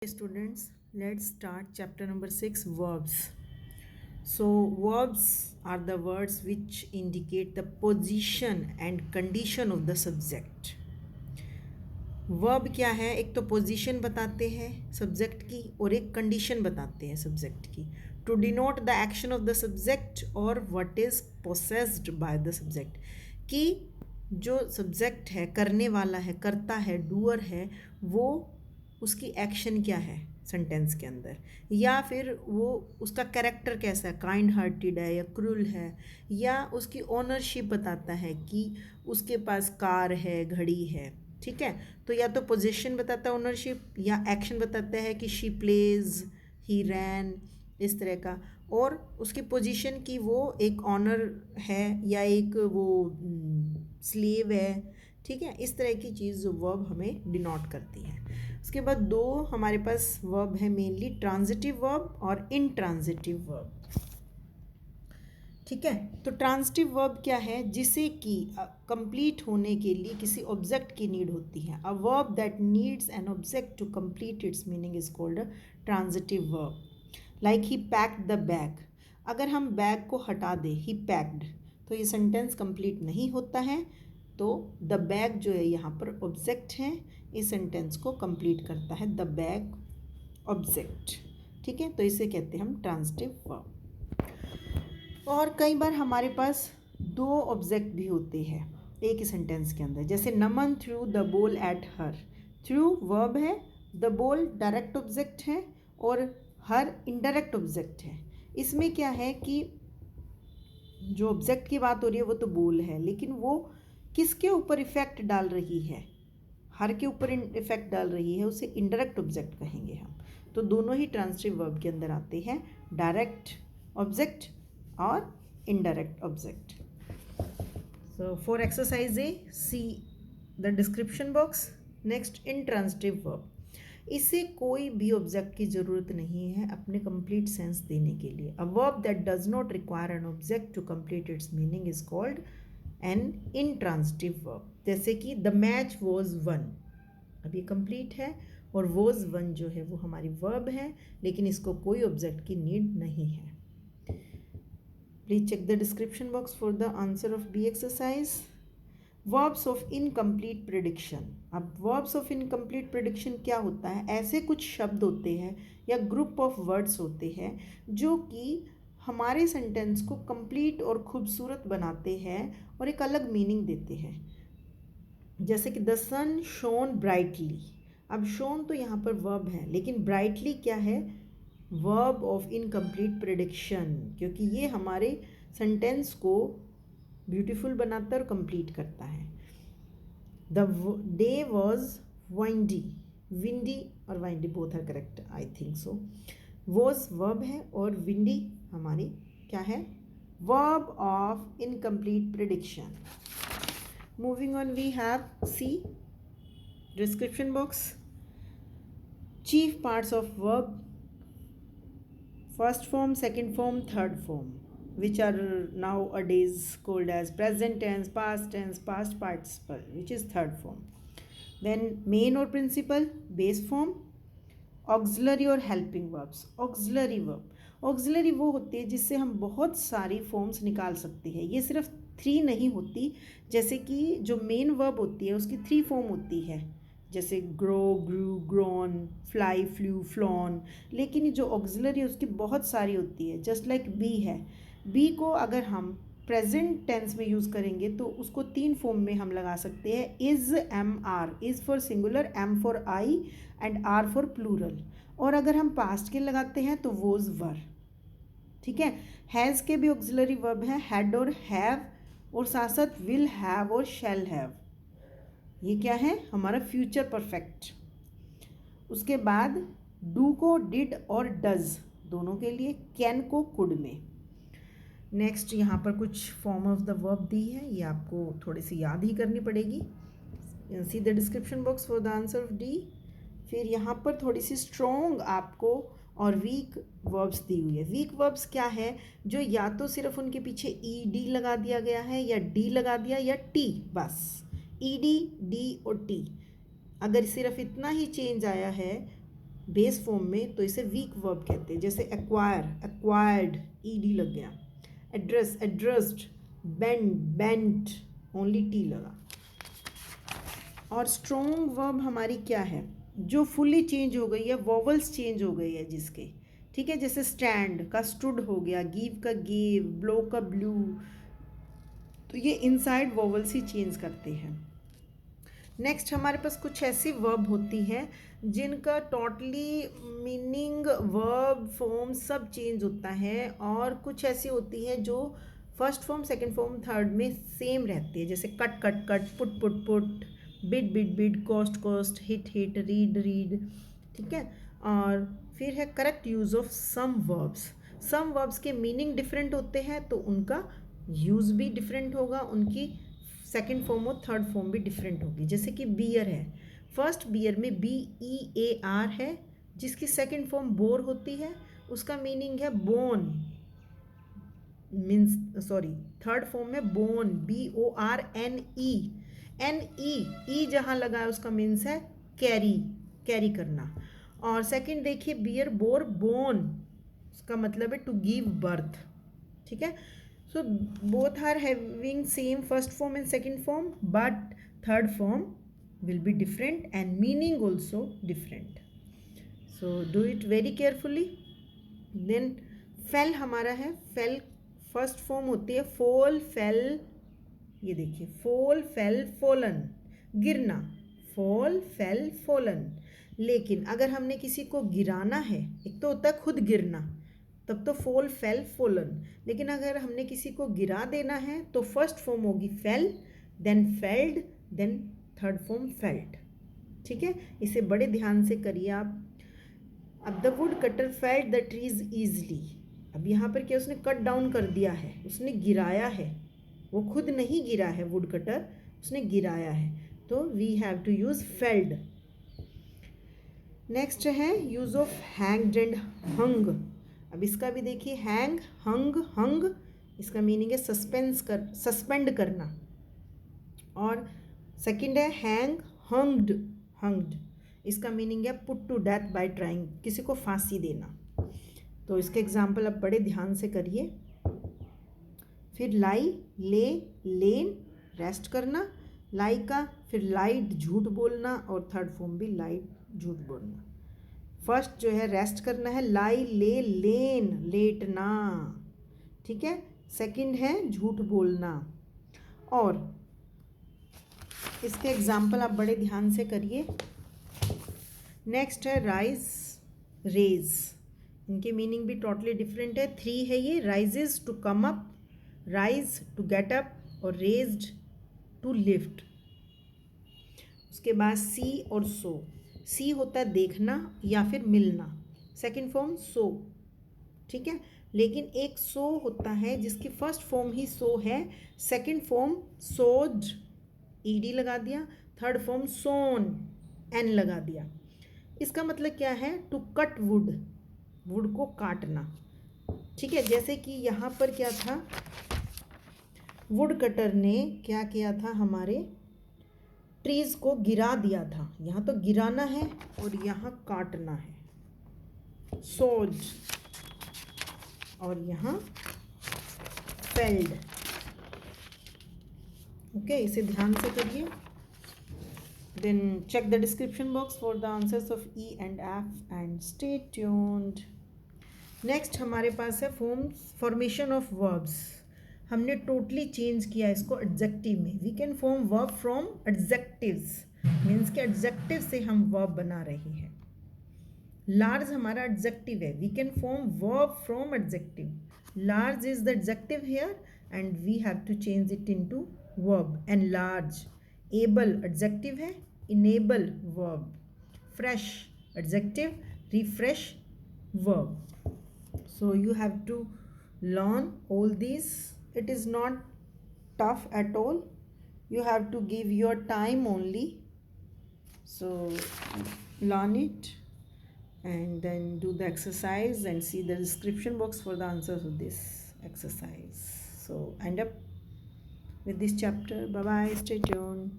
Students, let's start chapter number 6, verbs. So verbs are the words which indicate the position and condition of the subject. Verb क्या है? एक तो position बताते हैं subject की और एक कंडीशन बताते हैं सब्जेक्ट की, to denote the action of the subject और what is possessed by the subject, कि जो सब्जेक्ट है, करने वाला है, करता है, डूअर है, वो उसकी एक्शन क्या है सेंटेंस के अंदर, या फिर वो उसका कैरेक्टर कैसा है, काइंड हार्टेड है या क्रूल है, या उसकी ओनरशिप बताता है कि उसके पास कार है, घड़ी है. ठीक है, तो या तो पोजीशन बताता है ओनरशिप, या एक्शन बताता है कि शी प्लेज, ही रैन, इस तरह का, और उसकी पोजीशन की वो एक ऑनर है या एक वो स्लेव है. ठीक है, इस तरह की चीज़ जो वर्ब हमें डिनोट करती है. उसके बाद दो हमारे पास वर्ब है, मेनली ट्रांजिटिव वर्ब और इनट्रांजिटिव वर्ब. ठीक है, तो ट्रांजिटिव वर्ब क्या है? जिसे कि कंप्लीट होने के लिए किसी ऑब्जेक्ट की नीड होती है. A verb that needs an object to complete its meaning is called a transitive verb. Like he packed the bag. अगर हम बैग को हटा दें, ही पैक्ड, तो ये सेंटेंस कंप्लीट नहीं होता है. तो द बैग जो है यहाँ पर ऑब्जेक्ट है, इस सेंटेंस को कंप्लीट करता है द बैग ऑब्जेक्ट. ठीक है, तो इसे कहते हैं हम ट्रांजिटिव वर्ब. और कई बार हमारे पास दो ऑब्जेक्ट भी होते हैं एक ही सेंटेंस के अंदर, जैसे Naman threw the ball at her. Threw verb है, द बॉल डायरेक्ट ऑब्जेक्ट है और हर इनडायरेक्ट ऑब्जेक्ट है. इसमें क्या है कि जो ऑब्जेक्ट की बात हो रही है वो तो बॉल है, लेकिन वो किसके ऊपर इफेक्ट डाल रही है? हर के ऊपर इफेक्ट डाल रही है, उसे इनडायरेक्ट ऑब्जेक्ट कहेंगे हम. तो दोनों ही ट्रांजिटिव वर्ब के अंदर आते हैं, डायरेक्ट ऑब्जेक्ट और indirect object. So for exercise A, see the description box. Next, intransitive verb. इसे कोई भी ऑब्जेक्ट की ज़रूरत नहीं है अपने कंप्लीट सेंस देने के लिए. A verb that does not require an object to complete its meaning is called an intransitive verb. जैसे कि द मैच वॉज वन, अब ये कंप्लीट है, और वॉज वन जो है वो हमारी वर्ब है, लेकिन इसको कोई ऑब्जेक्ट की नीड नहीं है. Please check the description box for the answer of B exercise. Verbs of incomplete prediction. अब verbs of incomplete prediction क्या होता है? ऐसे कुछ शब्द होते हैं या ग्रुप ऑफ वर्ड्स होते हैं जो कि हमारे सेंटेंस को कंप्लीट और खूबसूरत बनाते हैं और एक अलग मीनिंग देते हैं. जैसे कि द सन शोन ब्राइटली. अब शोन तो यहाँ पर वर्ब है, लेकिन ब्राइटली क्या है? वर्ब ऑफ इनकम्प्लीट प्रेडिक्शन, क्योंकि ये हमारे सेंटेंस को ब्यूटीफुल बनाता है और कंप्लीट करता है. The day was windy. Windy और windy both are correct, I think so. Was verb है और विंडी हमारी क्या है? Verb of incomplete prediction. Moving on, we have see description box. Chief parts of verb: first form, second form, third form, which are nowadays called as present tense, past tense, past participle, which is third form. Then main or principal, base form, auxiliary और helping verbs. auxiliary verb, auxiliary वो होती है जिससे हम बहुत सारी forms निकाल सकते हैं. ये सिर्फ 3 नहीं होती, जैसे कि जो मेन वर्ब होती है उसकी 3 फॉर्म होती है, जैसे ग्रो, ग्रू, ग्रोन, फ्लाई, फ्लू, फ्लॉन. लेकिन जो ऑक्सिलरी है उसकी बहुत सारी होती है, जस्ट लाइक बी है. बी को अगर हम प्रेजेंट टेंस में यूज़ करेंगे तो उसको 3 फॉर्म में हम लगा सकते हैं. Is, am, are. Is for singular, am for I and are for plural. और अगर हम पास्ट के लगाते हैं तो वोज, वर. ठीक है, हैज़ के भी ऑक्सिलरी वर्ब है, हैड और हैव, और साथ साथ विल हैव और शैल हैव. ये क्या है? हमारा फ्यूचर परफेक्ट. उसके बाद डू को डिड और डज दोनों के लिए, कैन को कुड में. नेक्स्ट यहाँ पर कुछ फॉर्म ऑफ द वर्ब दी है, ये आपको थोड़ी सी याद ही करनी पड़ेगी. See the description box for the answer of D. फिर यहाँ पर थोड़ी सी स्ट्रॉन्ग आपको और वीक वर्ब्स दी हुई है. वीक वर्ब्स क्या है? जो या तो सिर्फ उनके पीछे ई डी लगा दिया गया है, या डी लगा दिया, या टी, बस ई डी, डी और टी. अगर सिर्फ इतना ही चेंज आया है बेस फॉर्म में तो इसे वीक वर्ब कहते हैं। जैसे एक्वायर, एक्वायर्ड, ईडी लग गया। Address, addressed, bend, bent, only T लगा। और स्ट्रॉन्ग वर्ब हमारी क्या है, जो फुली चेंज हो गई है, वॉवल्स चेंज हो गई है जिसके, ठीक है। जैसे स्टैंड का स्टूड हो गया, गिव का गिव, ब्लो का ब्लू, तो ये इनसाइड वॉवल्स ही चेंज करते हैं। नेक्स्ट हमारे पास कुछ ऐसी वर्ब होती हैं जिनका टोटली मीनिंग, वर्ब फॉर्म सब चेंज होता है, और कुछ ऐसी होती हैं जो first form, second form, third में सेम रहती है। जैसे cut cut cut, put put put, bid bid bid, cost cost, hit hit, read read, ठीक है। और फिर है correct use of some verbs. Some verbs के मीनिंग डिफरेंट होते हैं तो उनका यूज़ भी डिफरेंट होगा, उनकी सेकेंड फॉर्म और थर्ड फॉर्म भी डिफरेंट होगी। जैसे कि बियर है, फर्स्ट बियर में BEAR है, जिसकी सेकेंड फॉर्म बोर होती है, उसका मीनिंग है bone, means sorry, third form में बोन, BORNE, NE जहाँ लगा है उसका मीन्स है कैरी, कैरी करना। और सेकंड देखिए बियर बोर बोन, उसका मतलब है टू गिव बर्थ, ठीक है। So both are having same first form and second form, but third form will be different and meaning also different. So do it very carefully. Then fell हमारा है, fell first form होती है fall, fell, ये देखिए fall, fell, fallen, गिरना, fall, fell, fallen। लेकिन अगर हमने किसी को गिराना है, एक तो होता है खुद गिरना, तब तो fall, fell, fallen। लेकिन अगर हमने किसी को गिरा देना है तो फर्स्ट फॉर्म होगी fell, then felled, then third form felt, ठीक है। इसे बड़े ध्यान से करिए आप। अब the wood cutter failed the trees easily, अब यहाँ पर क्या, उसने कट डाउन कर दिया है, उसने गिराया है, वो खुद नहीं गिरा है वुड कटर, उसने गिराया है, तो we have to use felled. Next है use of hanged and hung. अब इसका भी देखिए, हैंग, हंग, हंग, इसका मीनिंग है सस्पेंस कर, सस्पेंड करना। और सेकंड है हैंग, हंग्ड, हंग्ड, इसका मीनिंग है put to death by trying, किसी को फांसी देना। तो इसके एग्जाम्पल अब बड़े ध्यान से करिए। फिर लाई, ले, लेन, रेस्ट करना, लाई का, फिर लाइट, झूठ बोलना, और थर्ड फॉर्म भी लाइट, झूठ बोलना। फर्स्ट जो है रेस्ट करना है, लाई, ले, लेन, लेटना, ठीक है। सेकंड है झूठ बोलना। और इसके एग्जाम्पल आप बड़े ध्यान से करिए। नेक्स्ट है राइज, रेज, इनके मीनिंग भी टोटली डिफरेंट है। 3 है ये, rises to come up, rise to get up, और रेज्ड टू लिफ्ट। उसके बाद सी और सो, सी होता है देखना या फिर मिलना, सेकंड फॉर्म सो, ठीक है। लेकिन एक सो होता है जिसकी फर्स्ट फॉर्म ही सो है, सेकंड फॉर्म सोड, ईडी लगा दिया, थर्ड फॉर्म सोन, एन लगा दिया। इसका मतलब क्या है, टू कट वुड, वुड को काटना, ठीक है। जैसे कि यहाँ पर क्या था, वुड कटर ने क्या किया था, हमारे ट्रीज को गिरा दिया था, यहाँ तो गिराना है और यहाँ काटना है, सोज, और यहाँ फेल्ड, ओके। इसे ध्यान से करिए। Then check the description box for the answers of E and F and stay tuned. Next हमारे पास है फॉर्मेशन ऑफ वर्ब्स। हमने टोटली चेंज किया इसको एडजेक्टिव में। We can form verb from adjectives, means के एडजेक्टिव से हम वर्ब बना रहे हैं। लार्ज हमारा एडजेक्टिव है, we can form verb from adjective. Large is the adjective here and we have to change it into verb, enlarge. Able adjective है, enable verb. Fresh adjective, refresh verb. So you have to learn all these. It is not tough at all. You have to give your time only. So learn it and then do the exercise and see the description box for the answers of this exercise. So end up with this chapter. Bye bye. Stay tuned.